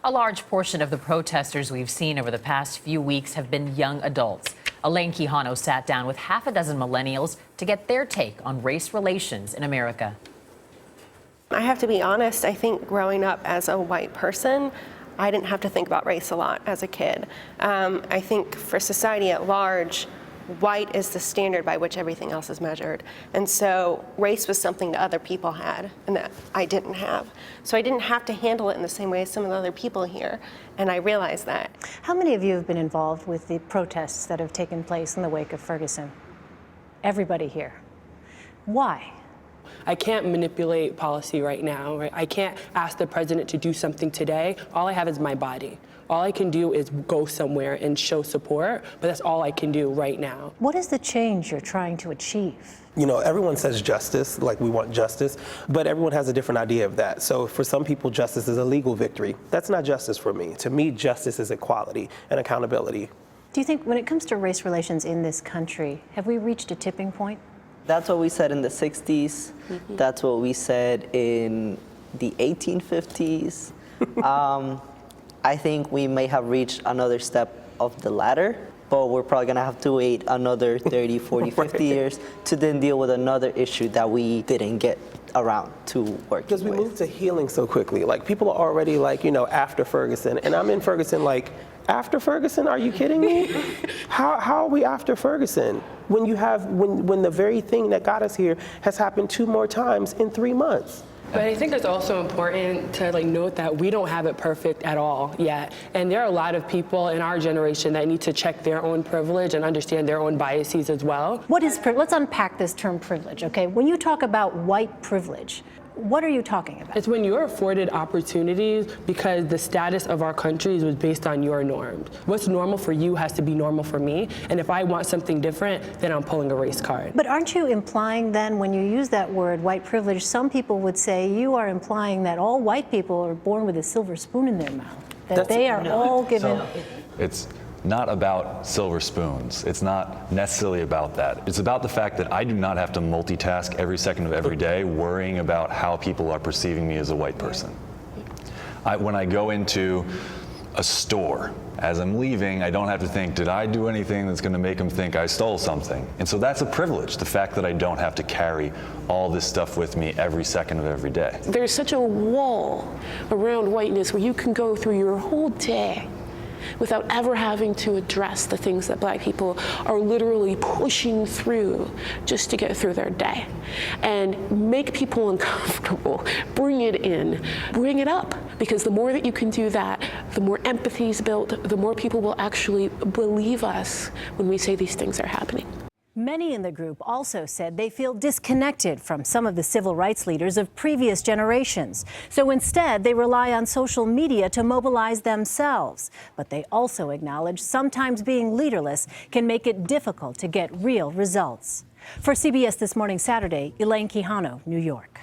A large portion of the protesters we've seen over the past few weeks have been young adults. Elaine Quijano sat down with half a dozen millennials to get their take on race relations in America. I have to be honest, I think growing up as a white person, I didn't have to think about race a lot as a kid. I think for society at large, white is the standard by which everything else is measured. And so race was something that other people had and that I didn't have. So I didn't have to handle it in the same way as some of the other people here. And I realized that. How many of you have been involved with the protests that have taken place in the wake of Ferguson? Everybody here. Why? I can't manipulate policy right now, right? I can't ask the president to do something today. All I have is my body. All I can do is go somewhere and show support, but that's all I can do right now. What is the change you're trying to achieve? You know, everyone says justice, like we want justice, but everyone has a different idea of that. So for some people, justice is a legal victory. That's not justice for me. To me, justice is equality and accountability. Do you think when it comes to race relations in this country, have we reached a tipping point? That's what we said in the 60s. That's what we said in the 1850s. I think we may have reached another step of the ladder, but we're probably gonna have to wait another 30, 40, 50 years to then deal with another issue that we didn't get around to working with. Because we moved to healing so quickly. Like, people are already like, you know, after Ferguson, and I'm in Ferguson like, after Ferguson? Are you kidding me? How are we after Ferguson? When you have, when the very thing that got us here has happened 2 more times in 3 months. But I think it's also important to note that we don't have it perfect at all yet. And there are a lot of people in our generation that need to check their own privilege and understand their own biases as well. What is privilege? Let's unpack this term privilege, okay? When you talk about white privilege, what are you talking about? It's when you're afforded opportunities because the status of our countries was based on your norms. What's normal for you has to be normal for me. And if I want something different, then I'm pulling a race card. But aren't you implying then, when you use that word, white privilege, some people would say you are implying that all white people are born with a silver spoon in their mouth, that they are all given... It's not about silver spoons. It's not necessarily about that. It's about the fact that I do not have to multitask every second of every day worrying about how people are perceiving me as a white person. When I go into a store, as I'm leaving, I don't have to think, did I do anything that's going to make them think I stole something? And so that's a privilege, the fact that I don't have to carry all this stuff with me every second of every day. There's such a wall around whiteness where you can go through your whole day without ever having to address the things that black people are literally pushing through just to get through their day. And make people uncomfortable, bring it in, bring it up. Because the more that you can do that, the more empathy is built, the more people will actually believe us when we say these things are happening. Many in the group also said they feel disconnected from some of the civil rights leaders of previous generations. So instead, they rely on social media to mobilize themselves. But they also acknowledge sometimes being leaderless can make it difficult to get real results. For CBS This Morning Saturday, Elaine Quijano, New York.